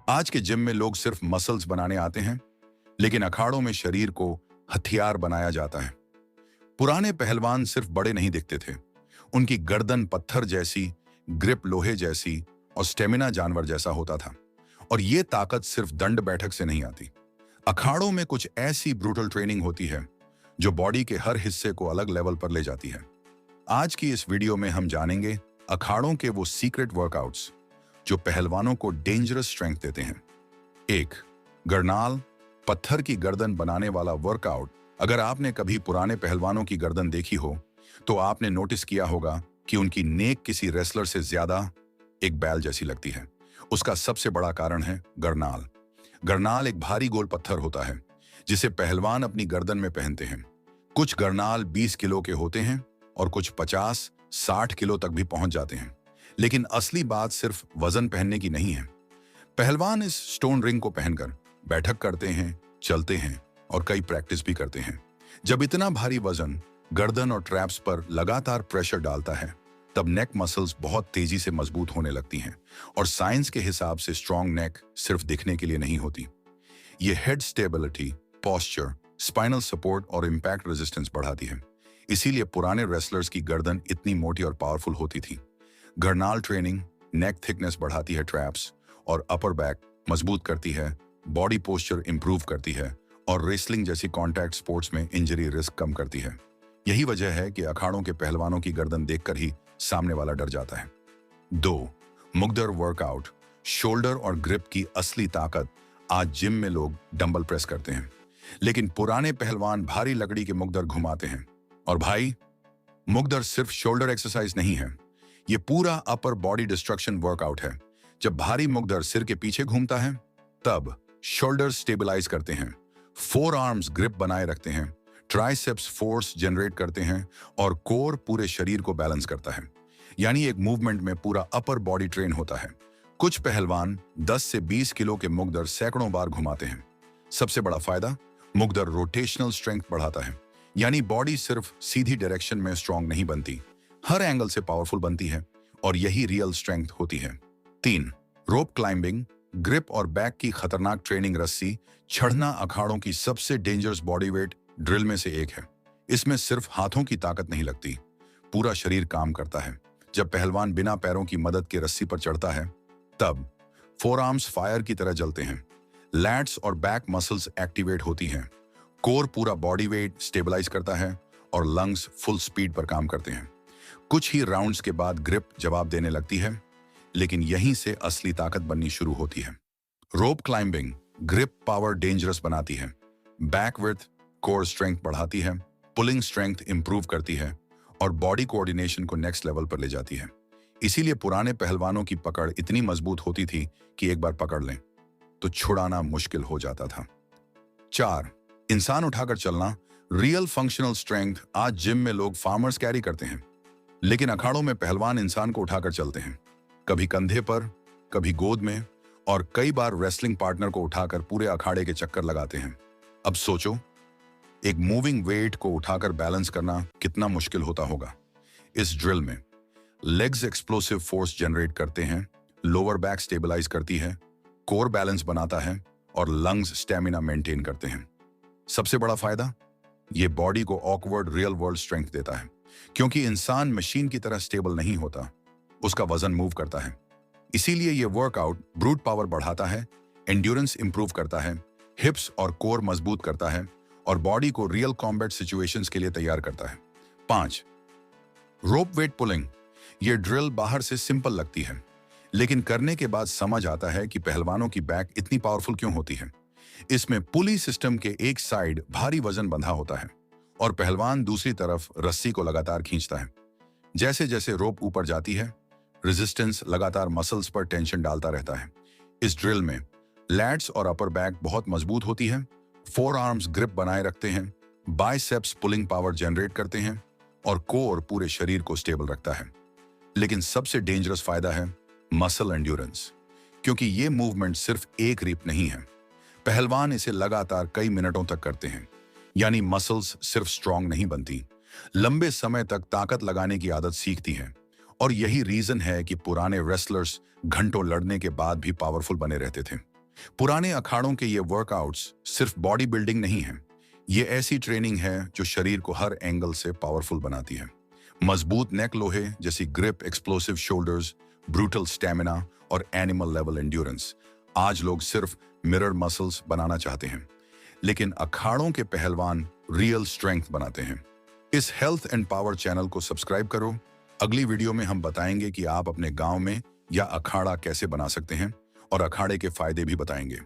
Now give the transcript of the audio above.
आज के जिम में लोग सिर्फ मसल्स बनाने आते हैं, लेकिन अखाड़ों में शरीर को हथियार बनाया जाता है। पुराने पहलवान सिर्फ बड़े नहीं दिखते थे। उनकी गर्दन पत्थर जैसी, ग्रिप लोहे जैसी और स्टेमिना जानवर जैसा होता था। और ये ताकत सिर्फ दंड बैठक से नहीं आती। अखाड़ों में कुछ ऐसी ब्रूटल ट्रेनिंग होती है जो बॉडी के हर हिस्से को अलग लेवल पर ले जाती है। आज की इस वीडियो में हम जानेंगे अखाड़ों के वो सीक्रेट वर्कआउट्स जो पहलवानों को डेंजरस स्ट्रेंथ देते हैं। एक, गरनाल, पत्थर की गर्दन बनाने वाला वर्कआउट। अगर आपने कभी पुराने पहलवानों की गर्दन देखी हो तो आपने नोटिस किया होगा कि उनकी नेक किसी रेसलर से ज्यादा एक बैल जैसी लगती है। उसका सबसे बड़ा कारण है गरनाल। गरनाल एक भारी गोल पत्थर होता है जिसे पहलवान अपनी गर्दन में पहनते हैं। कुछ गरनाल 20 किलो के होते हैं और कुछ 50-60 किलो तक भी पहुंच जाते हैं। लेकिन असली बात सिर्फ वजन पहनने की नहीं है। पहलवान इस स्टोन रिंग को पहनकर बैठक करते हैं, चलते हैं और कई प्रैक्टिस भी करते हैं। जब इतना भारी वजन गर्दन और ट्रैप्स पर लगातार प्रेशर डालता है, तब नेक मसल्स बहुत तेजी से मजबूत होने लगती हैं। और साइंस के हिसाब से स्ट्रॉन्ग नेक सिर्फ दिखने के लिए नहीं होती। ये head stability, posture, spinal support और इम्पैक्ट रेजिस्टेंस बढ़ाती है। इसीलिए पुराने रेसलर्स की गर्दन इतनी मोटी और पावरफुल होती थी। गरनाल ट्रेनिंग नेक थिकनेस बढ़ाती है, ट्रैप्स और अपर बैक मजबूत करती है, बॉडी पोस्चर इंप्रूव करती है और रेसलिंग जैसी कॉन्टैक्ट स्पोर्ट्स में इंजरी रिस्क कम करती है। यही वजह है कि अखाड़ों के पहलवानों की गर्दन देखकर ही सामने वाला डर जाता है। 2, मुगदर वर्कआउट। शोल्डर और ग्रिप की असली ताकत। आज जिम में लोग डंबल प्रेस करते हैं, लेकिन पुराने पहलवान भारी लकड़ी के मुगदर घुमाते हैं। और भाई, मुगदर सिर्फ शोल्डर एक्सरसाइज नहीं है, ये पूरा अपर बॉडी डिस्ट्रक्शन वर्कआउट है। जब भारी मुगदर सिर के पीछे घूमता है, तब शोल्डर स्टेबलाइज करते हैं, फोर आर्म्स ग्रिप बनाए रखते हैं, ट्राइसेप्स फोर्स जनरेट करते हैं और कोर पूरे शरीर को बैलेंस करता है। यानी एक मूवमेंट में पूरा अपर बॉडी ट्रेन होता है। कुछ पहलवान 10 से 20 किलो के मुगदर सैकड़ों बार घुमाते हैं। सबसे बड़ा फायदा, मुगदर रोटेशनल स्ट्रेंथ बढ़ाता है। यानी बॉडी सिर्फ सीधी डायरेक्शन में स्ट्रांग नहीं बनती, हर एंगल से पावरफुल बनती है और यही रियल स्ट्रेंथ होती है। 3, रोप क्लाइंबिंग। ग्रिप और बैक की खतरनाक ट्रेनिंग। रस्सी चढ़ना अखाड़ों की सबसे डेंजरस बॉडी वेट ड्रिल में से एक है। इसमें सिर्फ हाथों की ताकत नहीं लगती, पूरा शरीर काम करता है। जब पहलवान बिना पैरों की मदद के रस्सी पर चढ़ता है, तब फोर आर्म्स फायर की तरह जलते हैं, लैट्स और बैक मसल्स एक्टिवेट होती हैं, कोर पूरा बॉडी वेट स्टेबलाइज करता है और लंग्स फुल स्पीड पर काम करते हैं। कुछ ही राउंड्स के बाद ग्रिप जवाब देने लगती है, लेकिन यहीं से असली ताकत बननी शुरू होती है। Rope climbing grip power dangerous बनाती है, बैक विड्थ कोर स्ट्रेंथ बढ़ाती है, पुलिंग स्ट्रेंथ इंप्रूव करती है और बॉडी कोऑर्डिनेशन को नेक्स्ट लेवल पर ले जाती है। इसीलिए पुराने पहलवानों की पकड़ इतनी मजबूत होती थी कि एक बार पकड़ लें तो छुड़ाना मुश्किल हो जाता था। 4, इंसान उठाकर चलना। Real functional strength. आज जिम में लोग फार्मर्स कैरी करते हैं, लेकिन अखाड़ों में पहलवान इंसान को उठाकर चलते हैं, कभी कंधे पर, कभी गोद में और कई बार रेसलिंग पार्टनर को उठाकर पूरे अखाड़े के चक्कर लगाते हैं। अब सोचो, एक मूविंग वेट को उठाकर बैलेंस करना कितना मुश्किल होता होगा। इस ड्रिल में लेग्स एक्सप्लोसिव फोर्स जनरेट करते हैं, लोअर बैक स्टेबलाइज करती है, कोर बैलेंस बनाता है और लंग्स स्टेमिना मेंटेन करते हैं। सबसे बड़ा फायदा, ये बॉडी को ऑकवर्ड रियल वर्ल्ड स्ट्रेंथ देता है, क्योंकि इंसान मशीन की तरह स्टेबल नहीं होता, उसका वजन मूव करता है। इसीलिए ये वर्कआउट ब्रूट पावर बढ़ाता है, एंड्योरेंस इंप्रूव करता है, हिप्स और कोर मजबूत करता है और बॉडी को रियल कॉम्बैट सिचुएशंस के लिए तैयार करता है। 5, रोप वेट पुलिंग। ये ड्रिल बाहर से सिंपल लगती है, लेकिन करने के बाद समझ आता है कि पहलवानों की बैक इतनी पावरफुल क्यों होती है। इसमें पुली सिस्टम के एक साइड भारी वजन बंधा होता है और पहलवान दूसरी तरफ रस्सी को लगातार खींचता है। जैसे जैसे रोप ऊपर जाती है, रेजिस्टेंस लगातार मसल्स पर टेंशन डालता रहता है। इस ड्रिल में लैट्स और अपर बैक बहुत मजबूत होती है, फोर आर्म्स ग्रिप बनाए रखते हैं, बाइसेप्स पुलिंग पावर जनरेट करते हैं और कोर पूरे शरीर को स्टेबल रखता है। लेकिन सबसे डेंजरस फायदा है मसल एंड्योरेंस, क्योंकि ये मूवमेंट सिर्फ एक रीप नहीं है, पहलवान इसे लगातार कई मिनटों तक करते हैं। यानी मसल्स सिर्फ स्ट्रांग नहीं बनती, लंबे समय तक ताकत लगाने की आदत सीखती हैं। और यही रीजन है कि पुराने रेसलर्स घंटों लड़ने के बाद भी पावरफुल बने रहते थे। पुराने अखाड़ों के ये वर्कआउट्स सिर्फ बॉडी बिल्डिंग नहीं है, ये ऐसी ट्रेनिंग है जो शरीर को हर एंगल से पावरफुल बनाती है। मजबूत नेक लोहे जैसी grip, explosive shoulders, brutal stamina और एनिमल लेवल एंड्योरेंस। आज लोग सिर्फ मिरर मसल्स बनाना चाहते हैं, लेकिन अखाड़ों के पहलवान रियल स्ट्रेंथ बनाते हैं। इस हेल्थ एंड पावर चैनल को सब्सक्राइब करो। अगली वीडियो में हम बताएंगे कि आप अपने गांव में या अखाड़ा कैसे बना सकते हैं और अखाड़े के फायदे भी बताएंगे।